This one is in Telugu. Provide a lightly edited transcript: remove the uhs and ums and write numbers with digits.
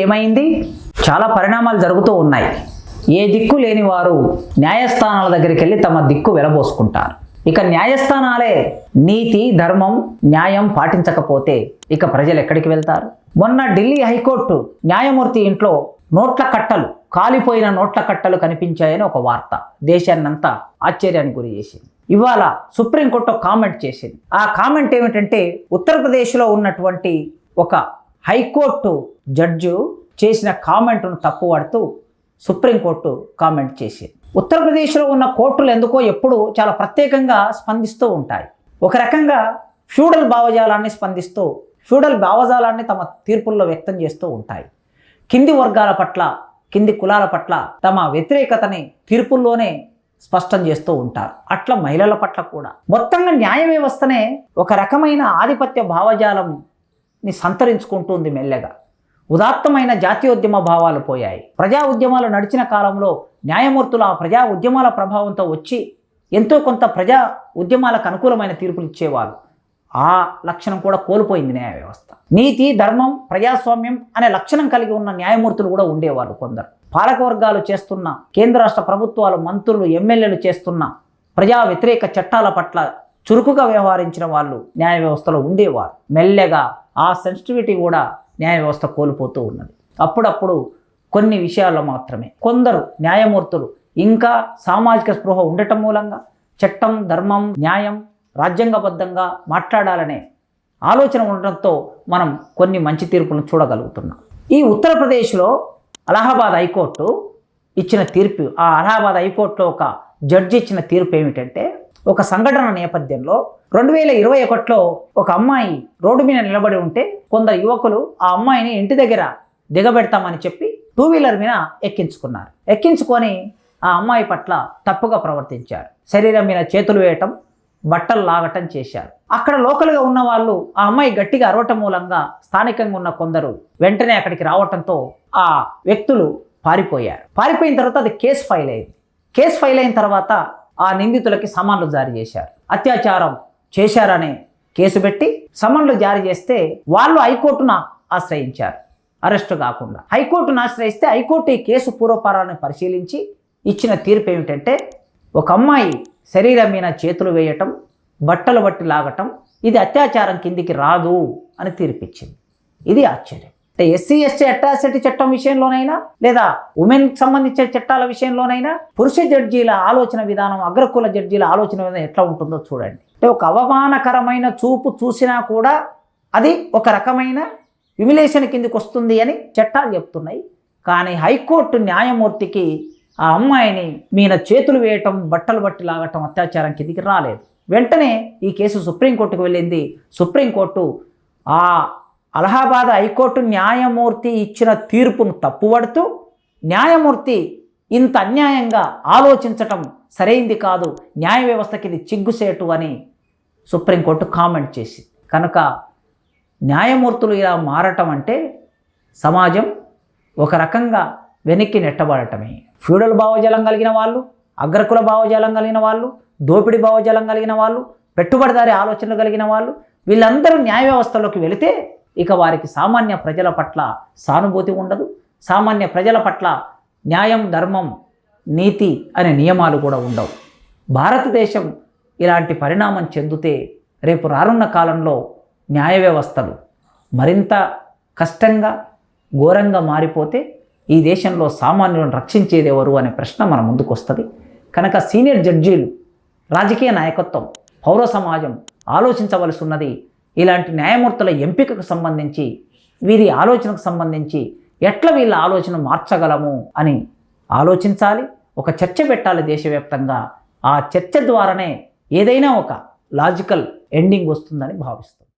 ఏమైంది? చాలా పరిణామాలు జరుగుతూ ఉన్నాయి. ఏ దిక్కు లేని వారు న్యాయస్థానాల దగ్గరికి వెళ్ళి తమ దిక్కు వెలబోసుకుంటారు. ఇక న్యాయస్థానాలే నీతి, ధర్మం, న్యాయం పాటించకపోతే ఇక ప్రజలు ఎక్కడికి వెళ్తారు? మొన్న ఢిల్లీ హైకోర్టు న్యాయమూర్తి ఇంట్లో నోట్ల కట్టలు, కాలిపోయిన నోట్ల కట్టలు కనిపించాయని ఒక వార్త దేశాన్నంతా ఆశ్చర్యానికి గురి చేసింది. ఇవాళ సుప్రీంకోర్టు కామెంట్ చేసింది. ఆ కామెంట్ ఏమిటంటే, ఉత్తరప్రదేశ్లో ఉన్నటువంటి ఒక హైకోర్టు జడ్జు చేసిన కామెంట్ను తప్పుపడుతూ సుప్రీంకోర్టు కామెంట్ చేసింది. ఉత్తరప్రదేశ్లో ఉన్న కోర్టులు ఎందుకో ఎప్పుడు చాలా ప్రత్యేకంగా స్పందిస్తూ ఉంటాయి. ఒక రకంగా ఫ్యూడల్ భావజాలాన్ని స్పందిస్తూ ఫ్యూడల్ భావజాలాన్ని తమ తీర్పుల్లో వ్యక్తం చేస్తూ ఉంటాయి. కింది వర్గాల పట్ల, కింది కులాల పట్ల తమ వ్యతిరేకతని తీర్పుల్లోనే స్పష్టం చేస్తూ ఉంటారు. అట్లా మహిళల పట్ల కూడా. మొత్తంగా న్యాయ వ్యవస్థనే ఒక రకమైన ఆధిపత్య భావజాలంని సంతరించుకుంటుంది మెల్లగా. ఉదాత్తమైన జాతీయోద్యమ భావాలు పోయాయి. ప్రజా ఉద్యమాలు నడిచిన కాలంలో న్యాయమూర్తులు ఆ ప్రజా ఉద్యమాల ప్రభావంతో వచ్చి ఎంతో కొంత ప్రజా ఉద్యమాలకు అనుకూలమైన తీర్పులు ఇచ్చేవారు. ఆ లక్షణం కూడా కోల్పోయింది న్యాయ వ్యవస్థ. నీతి, ధర్మం, ప్రజాస్వామ్యం అనే లక్షణం కలిగి ఉన్న న్యాయమూర్తులు కూడా ఉండేవారు కొందరు. పాలకవర్గాలు చేస్తున్న, కేంద్ర రాష్ట్ర ప్రభుత్వాలు, మంత్రులు, ఎమ్మెల్యేలు చేస్తున్న ప్రజా వ్యతిరేక చట్టాల పట్ల చురుకుగా వ్యవహరించిన వాళ్ళు న్యాయ వ్యవస్థలో ఉండేవారు. మెల్లగా ఆ సెన్సిటివిటీ కూడా న్యాయ వ్యవస్థ కోల్పోతూ ఉన్నది. అప్పుడప్పుడు కొన్ని విషయాల్లో మాత్రమే కొందరు న్యాయమూర్తులు ఇంకా సామాజిక స్పృహ ఉండటం మూలంగా చట్టం, ధర్మం, న్యాయం రాజ్యాంగబద్ధంగా మాట్లాడాలనే ఆలోచన ఉండటంతో మనం కొన్ని మంచి తీర్పులను చూడగలుగుతున్నాం. ఈ ఉత్తరప్రదేశ్లో అలహాబాద్ హైకోర్టు ఇచ్చిన తీర్పు, ఆ అలహాబాద్ హైకోర్టులో ఒక జడ్జి ఇచ్చిన తీర్పు ఏమిటంటే, ఒక సంఘటన నేపథ్యంలో 2021లో ఒక అమ్మాయి రోడ్డు మీద నిలబడి ఉంటే కొందరు యువకులు ఆ అమ్మాయిని ఇంటి దగ్గర దిగబెడతామని చెప్పి 2 వీలర్ మీద ఎక్కించుకున్నారు. ఎక్కించుకొని ఆ అమ్మాయి పట్ల తప్పుగా ప్రవర్తించారు. శరీరం మీద చేతులు వేయటం, బట్టలు లాగటం చేశారు. అక్కడ లోకల్గా ఉన్న వాళ్ళు ఆ అమ్మాయి గట్టిగా అరవటం మూలంగా స్థానికంగా ఉన్న కొందరు వెంటనే అక్కడికి రావటంతో ఆ వ్యక్తులు పారిపోయారు. పారిపోయిన తర్వాత అది కేసు ఫైల్ అయింది. కేసు ఫైల్ అయిన తర్వాత ఆ నిందితులకి సమన్లు జారీ చేశారు. అత్యాచారం చేశారనే కేసు పెట్టి సమన్లు జారీ చేస్తే వాళ్ళు హైకోర్టును ఆశ్రయించారు. అరెస్టు కాకుండా హైకోర్టును ఆశ్రయిస్తే హైకోర్టు ఈ కేసు పూర్వపరాలను పరిశీలించి ఇచ్చిన తీర్పు ఏమిటంటే, ఒక అమ్మాయి శరీరం మీద చేతులు వేయటం, బట్టలు బట్టి లాగటం ఇది అత్యాచారం కిందికి రాదు అని తీర్పిచ్చింది. ఇది ఆశ్చర్యం. ఎస్సీ ఎస్టీ అట్రాసిటీ చట్టం విషయంలోనైనా లేదా ఉమెన్కి సంబంధించిన చట్టాల విషయంలోనైనా పురుష జడ్జీల ఆలోచన విధానం, అగ్రకుల జడ్జీల ఆలోచన విధానం ఎట్లా ఉంటుందో చూడండి. అంటే ఒక అవమానకరమైన చూపు చూసినా కూడా అది ఒక రకమైన హ్యూమిలేషన్ కిందికి వస్తుంది అని చట్టాలు చెప్తున్నాయి. కానీ హైకోర్టు న్యాయమూర్తికి ఆ అమ్మాయిని మీద చేతులు వేయటం, బట్టలు బట్టి లాగటం అత్యాచారం కిందికి రాలేదు. వెంటనే ఈ కేసు సుప్రీంకోర్టుకు వెళ్ళింది. సుప్రీంకోర్టు ఆ అలహాబాద్ హైకోర్టు న్యాయమూర్తి ఇచ్చిన తీర్పును తప్పుపడుతూ, న్యాయమూర్తి ఇంత అన్యాయంగా ఆలోచించటం సరైంది కాదు, న్యాయ వ్యవస్థకి ఇది చిగ్గుసేటు అని సుప్రీంకోర్టు కామెంట్ చేసింది. కనుక న్యాయమూర్తులు ఇలా మారటం అంటే సమాజం ఒక రకంగా వెనక్కి నెట్టబడటమే. ఫ్యూడల్ భావజాలం కలిగిన వాళ్ళు, అగ్రకుల భావజాలం కలిగిన వాళ్ళు, దోపిడీ భావజాలం కలిగిన వాళ్ళు, పెట్టుబడిదారీ ఆలోచనలు కలిగిన వాళ్ళు వీళ్ళందరూ న్యాయ వ్యవస్థలోకి వెళితే ఇక వారికి సామాన్య ప్రజల పట్ల సానుభూతి ఉండదు. సామాన్య ప్రజల పట్ల న్యాయం, ధర్మం, నీతి అనే నియమాలు కూడా ఉండవు. భారతదేశం ఇలాంటి పరిణామం చెందితే రేపు రానున్న కాలంలో న్యాయ వ్యవస్థలు మరింత కష్టంగా, ఘోరంగా మారిపోతే ఈ దేశంలో సామాన్యులను రక్షించేది ఎవరు అనే ప్రశ్న మన ముందుకు వస్తుంది. కనుక సీనియర్ జడ్జీలు, రాజకీయ నాయకత్వం, పౌర సమాజం ఆలోచించవలసి ఉన్నది. ఇలాంటి న్యాయమూర్తుల ఎంపికకు సంబంధించి, వీరి ఆలోచనకు సంబంధించి ఎట్లా వీళ్ళ ఆలోచన మార్చగలము అని ఆలోచించాలి. ఒక చర్చ పెట్టాలి దేశవ్యాప్తంగా. ఆ చర్చ ద్వారానే ఏదైనా ఒక లాజికల్ ఎండింగ్ వస్తుందని భావిస్తాం.